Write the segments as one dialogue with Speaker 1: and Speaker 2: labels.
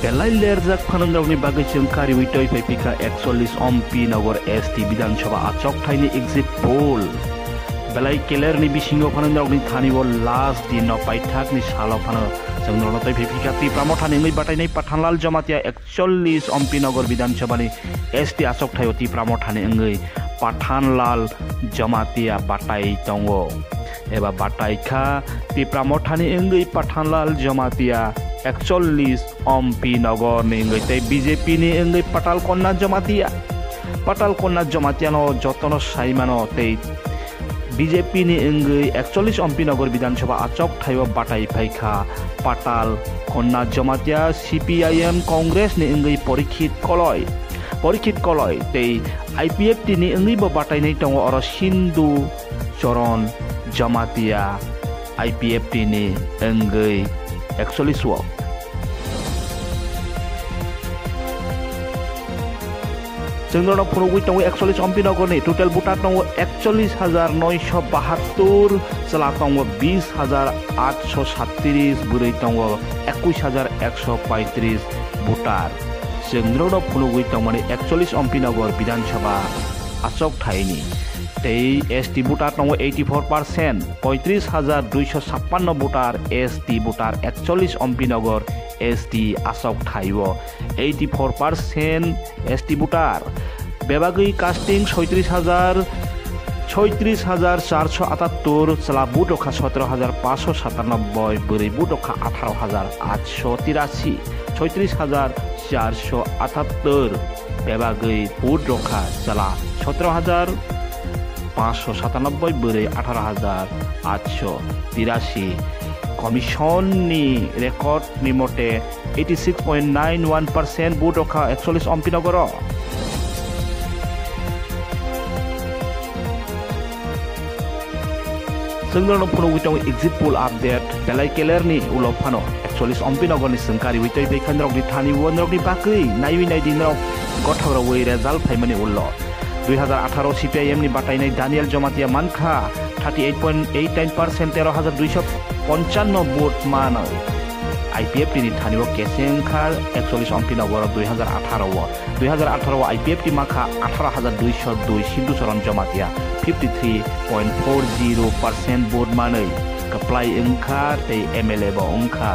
Speaker 1: Belai lerjak phanongrokni bagwi जों kariwi toifai pika 41 Ampi Nagar ST Bidhansabha achokthaini exit poll belai kelerni bisingo phanongrokni thaniwo last dino paithakni salo phano जों नरनो toifai pika tipra motha ningui batainai pathanlal jamatia 41 Ampi Nagar Bidhansabhani ST achokthaio tipra motha ningui pathanlal jamatia batai tongo eba batai kha tipra motha ningui pathanlal jamatia 41 Ampi Nagar ningui tei BJP ni ningui patal konna jamatia no jotono saimano tei BJP ni ningui 41 Ampi Nagar Bidhansabha achokthaio batai phaikha patal konna jamatia CPIM Congress ni ningui porikit koloi tei IPFT ni ningui bo batai nei tongo oro Hindu Choron jamatia IPFT ni ningui 41 wak जों नरनो kwrwngwi tongo 41 Ampi Nagar ni total voter tongo 41,972 chela tongo 20,837 bwrwi tongo 21,135 voter जों नरनो kwrwngwi tongmani 41 Ampi Nagar Bidhansabha achokthaini tei ST voter tongo 84% 35,256 voter ST voter 41 Ampi Nagar ST achokthaio 84% ST voter bebagwi casting 36,478 chela budokha 17,597 bwrwi budokha 18,883 36,478 bebagwi budokha chela 17,597 bwrwi 18,883 Commission ni record ni mote 86.91% budokha 41 Ampi Nagar जों नरनो kwrwngwi tongo exit poll update belai kelerni ulo phano 41 Ampi Nagar ni sengkari witoi bekhanrokni thani wonrokni bagwi naiwi naidi norok gothagrok result phaimani ullo 2018 CPIM ni batainai Daniel Jamatia mankha 38.89% 13,255 vote manoi IPFT ni thaniwo kesengkha 41 Ampi Nagar 2018 IPFT makha 18,202 Hindu Choron Jamatia 53.40% vote manoi kaplai engkha tei MLA bo engkha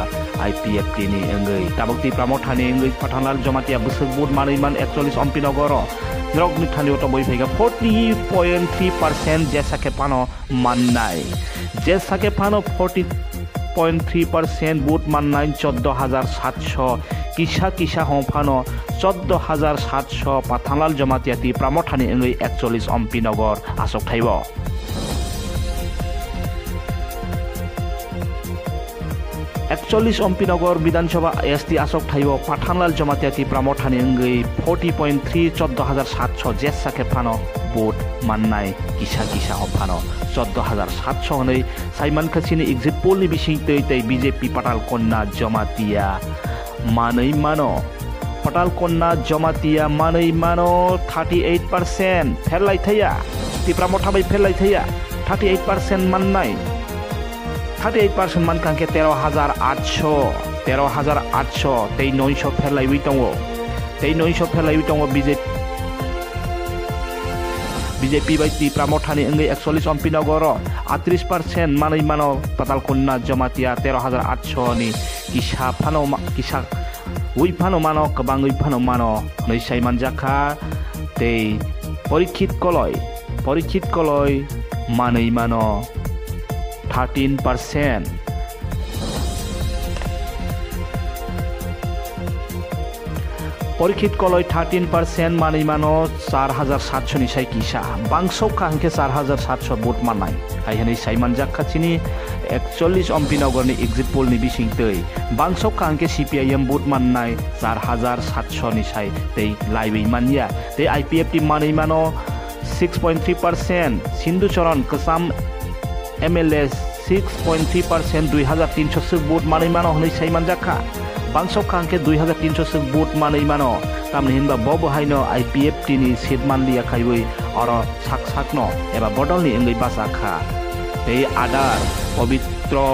Speaker 1: IPFT ni engui tabok tipra motha ni engui pathanlal jamatia busuk vote manoi man 41 Ampi Nagar Nrok ni thani oto boi phega 40.3% jesake pano mannai jesake pano 40.3% vote mannai 14,700 kisha hongphano 14,700 pathanlal jamatia tipra motha ni engui 41 Ampi Nagar achokthaio 41 Ampi Nagar Bidhansabha ST achokthaio pathanlal jamatia tipra motha ni engui 40.3 14,700 jesake phano vote mannai kisha hongphano 14,700 honei saiman khachini exit poll ni bising tei BJP patal konna jamatia manai mano patal konna jamatia manai mano 38% pherlai thaya tipra motha bai pherlai thaya 38% mannai 38% man kanke 13,800 tei 900 pherlai witongo BJP bai tipra motha ni engui 41 Ampi Nagar 38% manai mano patal konna jamatia 13,800 ni kisha ui phano mano kabangui phano mano nei saiman jakha tei porikit koloi manai mano 13% porikit koloi 13% manai mano 4,700 ni sai kisha bangsokha hangke 4,700 vote manai haihani saiman jakha chini 41 Ampi Nagar ni exit poll ni bising tei bangsokha hangke CPIM vote mannai 4,700 ni sai tei laiwi manya tei IPFT manai mano 6.3% Hindu Choron Kasam MLA 6.3% 2,300 vote manai mano honei saiman jakha bangsokha hangke 2,300 vote manai mano tamni hinba bobo haino IPFT ni seat manlia khaiwi oro sakno eba bodol ni engui basakha tei adar pavitro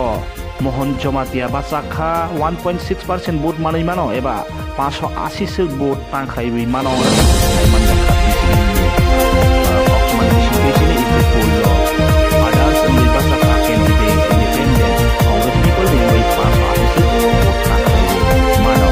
Speaker 1: mohon jamatia basakha 1.6% vote manai mano eba 580 suk vote tangkhaiwi mano saiman jakha okman bisini exit poll lo others only basakha candidate independent Congress people ni bai 580 suk vote tangkhaiwi mano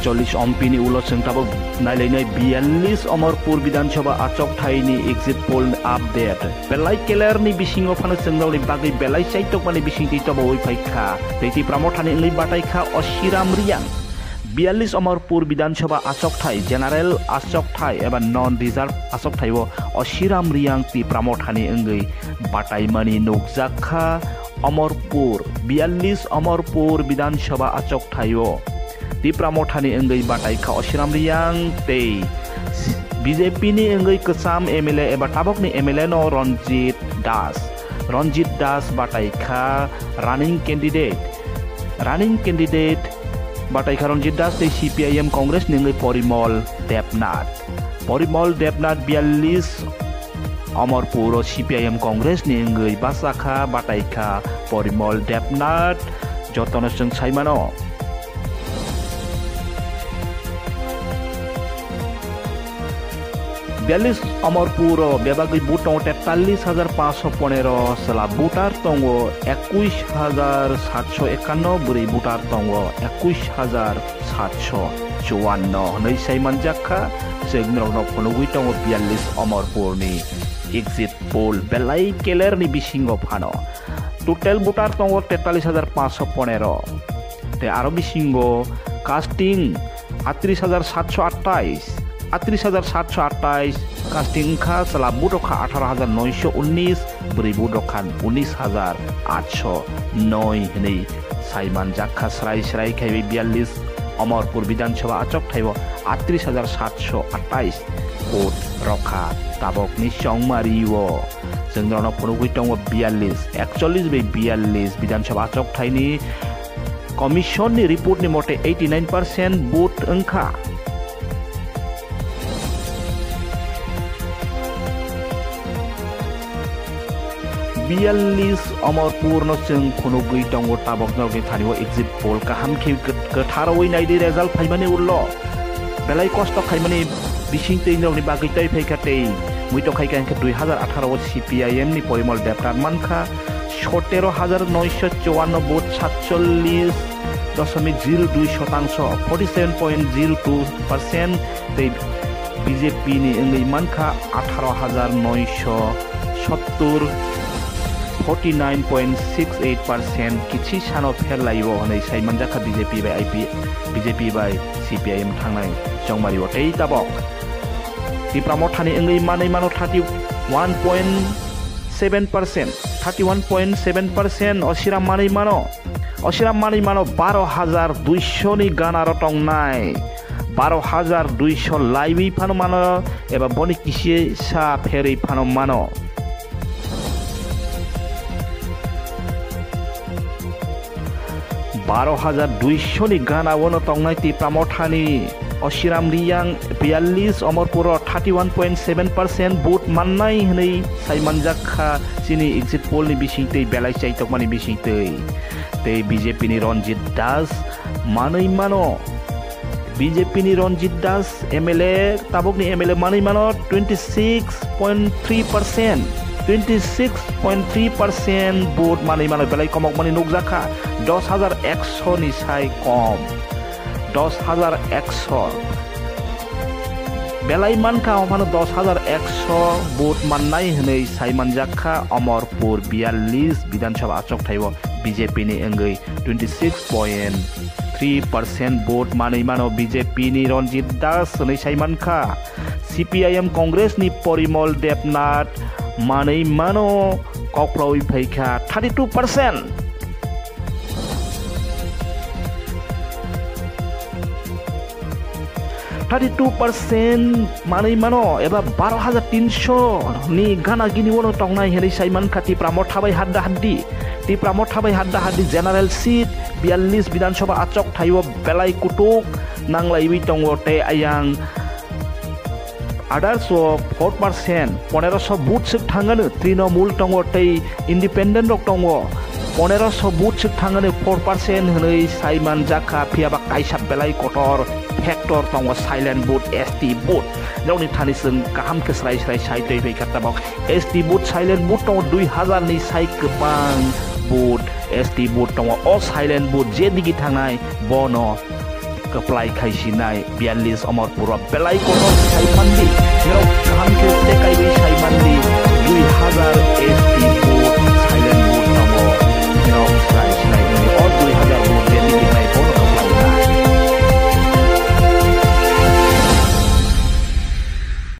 Speaker 1: 41 अम्पिनी उलट संताबो नाइलाइनाय 42 अमरपुर विधानसभा आचोkthaini exit poll update बेलाय केलारनि बिसिङाव फानो जोंनावनि बागै बेलाय साइटकमानि बिसिं दैतबो ओइ फाइखा दैति प्रामथानि लै बाटाइखा अशिराम रियां 42 अमरपुर विधानसभा आचोkthaइ general आचोkthaइ एबा नन रिजार्व आचोkthaइबो अशिराम रियां ति प्रामथानि अंगै बाटाइमानि नोकजाखा अमरपुर 42 अमरपुर विधानसभा आचोkthaइबो tipra mothani engai batai kha Ashram riang tei BJP ni engai kesam MLA eba tabok ni MLA no Ranjit Das batai kha running candidate batai kha Ranjit Das tei CPIM Congress ni engai Porimol Devnath 42 Amarpur CPIM Congress ni engai basakha batai kha Porimol Devnath jotono jeng saimano Bialis Amarpur bebagai butong 43,515 sela butar tongo 21,751 beri butar tongo 21,754 nei saiman jakha segnrokno phonogui tongo 42 Amarpur ni exit poll belai keler ni bisingo phano total butar tongo 43,515 te aro bisingo casting 38,728 casting kha sela budokha 18,919 beri budokhan 19,809 nei saiman jakha sraisrai khaibi 42 Amarpur vidansabha achokthaio 38,728 vote rokha tabok ni songmariwo जोंनाव फनगुइ दङ 41 विधानसभा आचोkthaini commission नि report नि मते 89% vote ओंखा 42 Amarpur no जों फनगुइ दङ ताबक नगै थानिव exit poll काहाम खे गथारवै नायदि result फाइमाने उल्लो बेलाय कष्ट खाइमाने बिसिं तैनरनि बागै तै फैखाते मुइतो खाइका 2018 CPIM नि परिमल देवनाथ मानखा 17,954 भोट 47.02% 47.02% तै BJP नि अंगै मानखा 18,970 49.68% किछि सानो फेरलायो हनै साइमान जाखा BJP बाय CPIM थांनाय जंमारियो तै ताबक tipra mothani engai manai mano 31.7% Ashram manai mano 12,200 ni gana rotongnai 12,200 laiwi phano mano eba boni kisi sa pheri phano mano 12,200 ni gana wono tongnai tipra mothani Ashram riang 42 Amarpur 31.7% vote mannai hnei saiman jakha chini exit poll ni bisingtei belai chaitokmani bisingtei tei BJP ni Ranjit Das manai mano BJP ni Ranjit Das MLA tabok ni MLA manai mano 26.3% vote manai mano belai komok mani nukjakha 10,100 ni sai kom 10,100 belai manka omano 10,100 vote mannai hnei saiman jakha Amarpur 42 vidansabha achokthaio BJP ni engai 26.3% vote manai mano BJP ni Ranjit Das hnei saiman kha CPIM Congress ni Porimol Devnath manai mano kokproi phaikha 32% 32% manai mano eba 12,300 ni gana gini wono tongnai henai saiman khati pramot thabai hadda haddi general seat 42 vidansabha achokthaio belai kutuk nanglaiwi tongo te ayang 4% 1500 booth सो थांगानो तृणमूल दङ तै independent रक दङ 1500 booth सो थांगानो 4% होनै साइमान जाखा फियाबा काइसा बेलाय cutter factor दङ silent booth ST booth जौनि थानिसों गाहाम के स्राय साइदै बै काटाबाव एसटी बुथ साइलेन्ट बुथ दङ 2000 नि साइ गोबां बुथ एसटी बुथ दङ अ साइलेन्ट बुथ जे दिगि थांनाय बन कप्लाई खाइसिनाय 42 अमरपुर बेलाय कटर साइमानदि जेराव गाहाम के तेकाइबै साइमानदि 2000 एसटी